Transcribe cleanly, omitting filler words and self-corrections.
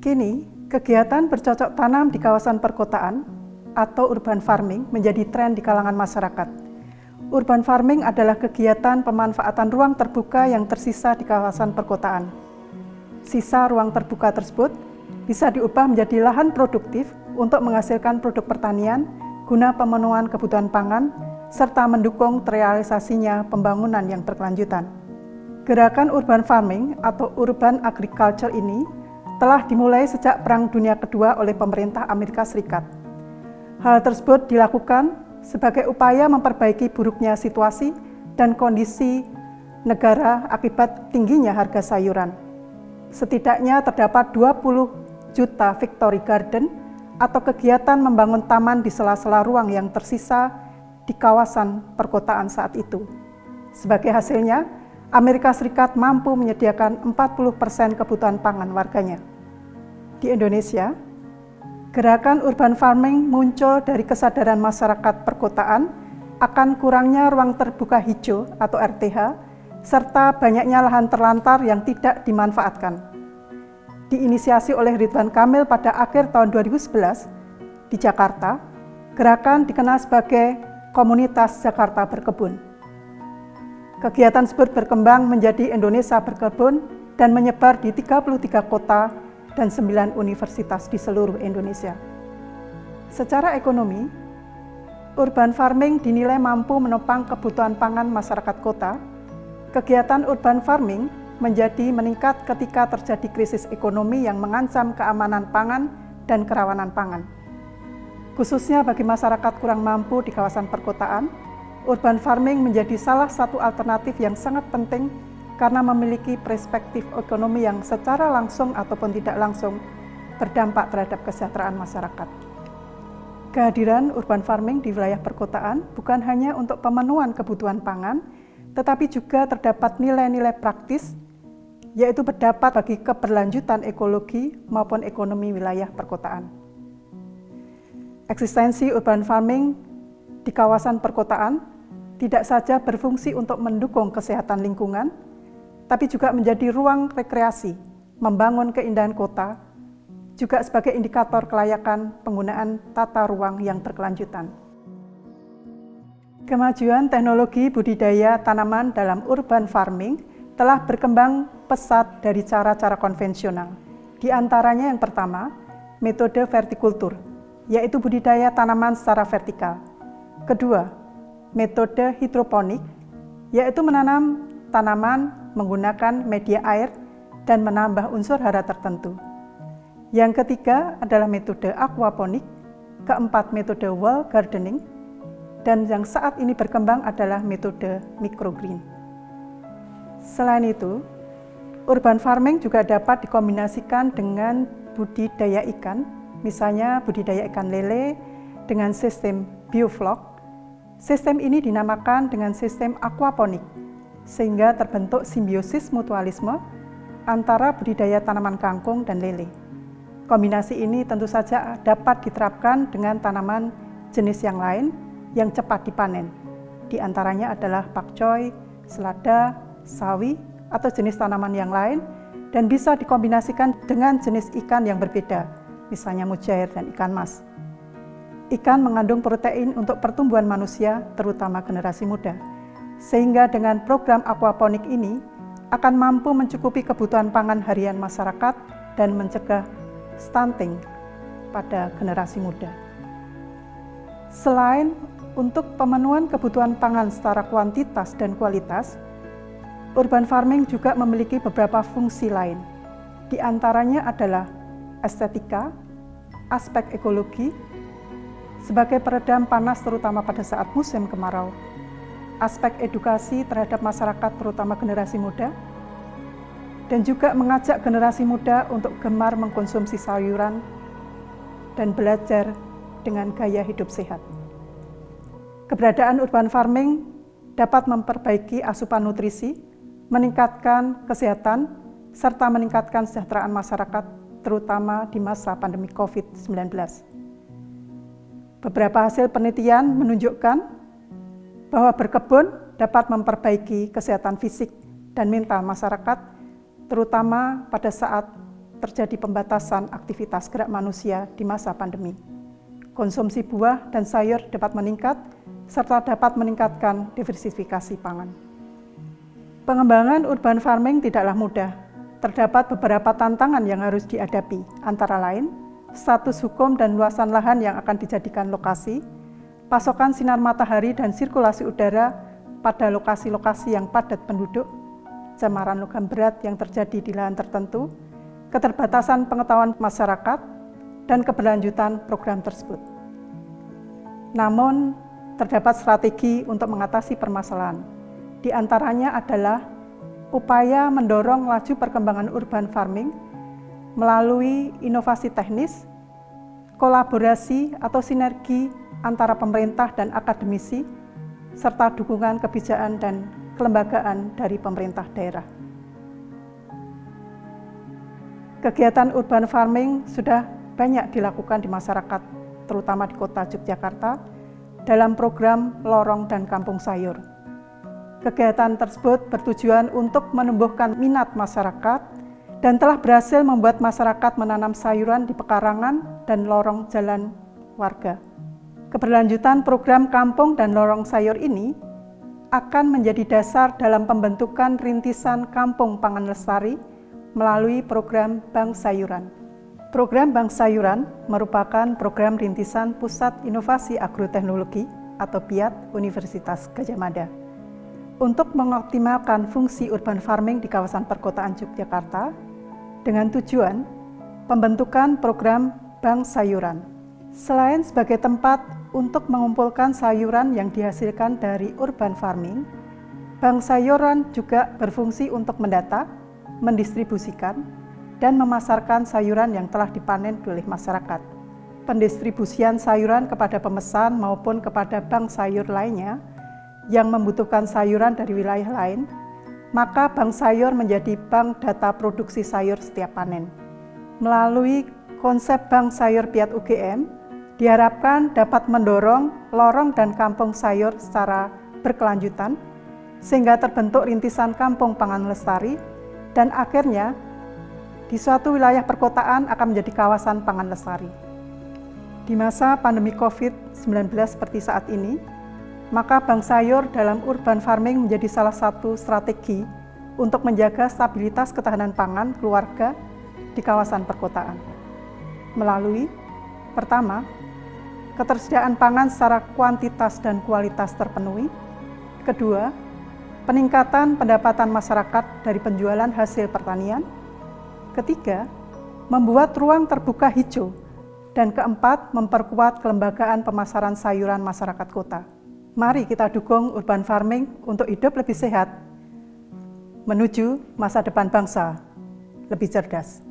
Kini, kegiatan bercocok tanam di kawasan perkotaan atau urban farming menjadi tren di kalangan masyarakat. Urban farming adalah kegiatan pemanfaatan ruang terbuka yang tersisa di kawasan perkotaan. Sisa ruang terbuka tersebut bisa diubah menjadi lahan produktif untuk menghasilkan produk pertanian guna pemenuhan kebutuhan pangan serta mendukung terrealisasinya pembangunan yang berkelanjutan. Gerakan urban farming atau urban agriculture ini telah dimulai sejak Perang Dunia Kedua oleh pemerintah Amerika Serikat. Hal tersebut dilakukan sebagai upaya memperbaiki buruknya situasi dan kondisi negara akibat tingginya harga sayuran. Setidaknya terdapat 20 juta Victory Garden atau kegiatan membangun taman di sela-sela ruang yang tersisa di kawasan perkotaan saat itu. Sebagai hasilnya, Amerika Serikat mampu menyediakan 40% kebutuhan pangan warganya. Di Indonesia, gerakan urban farming muncul dari kesadaran masyarakat perkotaan akan kurangnya ruang terbuka hijau atau RTH, serta banyaknya lahan terlantar yang tidak dimanfaatkan. Diinisiasi oleh Ridwan Kamil pada akhir tahun 2011 di Jakarta, gerakan dikenal sebagai Komunitas Jakarta Berkebun. Kegiatan tersebut berkembang menjadi Indonesia Berkebun dan menyebar di 33 kota dan 9 universitas di seluruh Indonesia. Secara ekonomi, urban farming dinilai mampu menopang kebutuhan pangan masyarakat kota. Kegiatan urban farming menjadi meningkat ketika terjadi krisis ekonomi yang mengancam keamanan pangan dan kerawanan pangan. Khususnya bagi masyarakat kurang mampu di kawasan perkotaan, urban farming menjadi salah satu alternatif yang sangat penting karena memiliki perspektif ekonomi yang secara langsung ataupun tidak langsung berdampak terhadap kesejahteraan masyarakat. Kehadiran urban farming di wilayah perkotaan bukan hanya untuk pemenuhan kebutuhan pangan, tetapi juga terdapat nilai-nilai praktis, yaitu berdampak bagi keberlanjutan ekologi maupun ekonomi wilayah perkotaan. Eksistensi urban farming di kawasan perkotaan tidak saja berfungsi untuk mendukung kesehatan lingkungan, tapi juga menjadi ruang rekreasi, membangun keindahan kota, juga sebagai indikator kelayakan penggunaan tata ruang yang berkelanjutan. Kemajuan teknologi budidaya tanaman dalam urban farming telah berkembang pesat dari cara-cara konvensional. Di antaranya yang pertama, metode vertikultur, yaitu budidaya tanaman secara vertikal. Kedua, metode hidroponik, yaitu menanam tanaman menggunakan media air dan menambah unsur hara tertentu. Yang ketiga adalah metode aquaponik, keempat metode wall gardening, dan yang saat ini berkembang adalah metode microgreen. Selain itu, urban farming juga dapat dikombinasikan dengan budidaya ikan, misalnya budidaya ikan lele dengan sistem bioflok. Sistem ini dinamakan dengan sistem aquaponik, sehingga terbentuk simbiosis mutualisme antara budidaya tanaman kangkung dan lele. Kombinasi ini tentu saja dapat diterapkan dengan tanaman jenis yang lain yang cepat dipanen. Di antaranya adalah pakcoy, selada, sawi, atau jenis tanaman yang lain, dan bisa dikombinasikan dengan jenis ikan yang berbeda, misalnya mujair dan ikan mas. Ikan mengandung protein untuk pertumbuhan manusia, terutama generasi muda. Sehingga dengan program aquaponik ini akan mampu mencukupi kebutuhan pangan harian masyarakat dan mencegah stunting pada generasi muda. Selain untuk pemenuhan kebutuhan pangan secara kuantitas dan kualitas, urban farming juga memiliki beberapa fungsi lain. Di antaranya adalah estetika, aspek ekologi, sebagai peredam panas terutama pada saat musim kemarau, aspek edukasi terhadap masyarakat terutama generasi muda, dan juga mengajak generasi muda untuk gemar mengkonsumsi sayuran dan belajar dengan gaya hidup sehat. Keberadaan urban farming dapat memperbaiki asupan nutrisi, meningkatkan kesehatan, serta meningkatkan kesejahteraan masyarakat, terutama di masa pandemi COVID-19. Beberapa hasil penelitian menunjukkan bahwa berkebun dapat memperbaiki kesehatan fisik dan mental masyarakat, terutama pada saat terjadi pembatasan aktivitas gerak manusia di masa pandemi. Konsumsi buah dan sayur dapat meningkat, serta dapat meningkatkan diversifikasi pangan. Pengembangan urban farming tidaklah mudah. Terdapat beberapa tantangan yang harus dihadapi, antara lain, status hukum dan luasan lahan yang akan dijadikan lokasi, pasokan sinar matahari dan sirkulasi udara pada lokasi-lokasi yang padat penduduk, cemaran logam berat yang terjadi di lahan tertentu, keterbatasan pengetahuan masyarakat, dan keberlanjutan program tersebut. Namun, terdapat strategi untuk mengatasi permasalahan. Di antaranya adalah upaya mendorong laju perkembangan urban farming melalui inovasi teknis, kolaborasi atau sinergi antara pemerintah dan akademisi, serta dukungan kebijakan dan kelembagaan dari pemerintah daerah. Kegiatan urban farming sudah banyak dilakukan di masyarakat, terutama di kota Yogyakarta, dalam program Lorong dan Kampung Sayur. Kegiatan tersebut bertujuan untuk menumbuhkan minat masyarakat dan telah berhasil membuat masyarakat menanam sayuran di pekarangan dan lorong jalan warga. Keberlanjutan program kampung dan lorong sayur ini akan menjadi dasar dalam pembentukan rintisan Kampung Pangan Lestari melalui program Bank Sayuran. Program Bank Sayuran merupakan program rintisan Pusat Inovasi Agroteknologi atau PIAT Universitas Gadjah Mada. Untuk mengoptimalkan fungsi urban farming di kawasan perkotaan Yogyakarta dengan tujuan pembentukan program Bank Sayuran. Selain sebagai tempat untuk mengumpulkan sayuran yang dihasilkan dari urban farming, Bank Sayuran juga berfungsi untuk mendata, mendistribusikan, dan memasarkan sayuran yang telah dipanen oleh masyarakat. Pendistribusian sayuran kepada pemesan maupun kepada bank sayur lainnya yang membutuhkan sayuran dari wilayah lain, maka Bank Sayur menjadi bank data produksi sayur setiap panen. Melalui konsep Bank Sayur PIAT UGM, diharapkan dapat mendorong lorong dan kampung sayur secara berkelanjutan, sehingga terbentuk rintisan Kampung Pangan Lestari, dan akhirnya di suatu wilayah perkotaan akan menjadi kawasan pangan lestari. Di masa pandemi COVID-19 seperti saat ini, maka Bank Sayur dalam urban farming menjadi salah satu strategi untuk menjaga stabilitas ketahanan pangan keluarga di kawasan perkotaan. Melalui, pertama, ketersediaan pangan secara kuantitas dan kualitas terpenuhi. Kedua, peningkatan pendapatan masyarakat dari penjualan hasil pertanian. Ketiga, membuat ruang terbuka hijau. Dan keempat, memperkuat kelembagaan pemasaran sayuran masyarakat kota. Mari kita dukung urban farming untuk hidup lebih sehat, menuju masa depan bangsa lebih cerdas.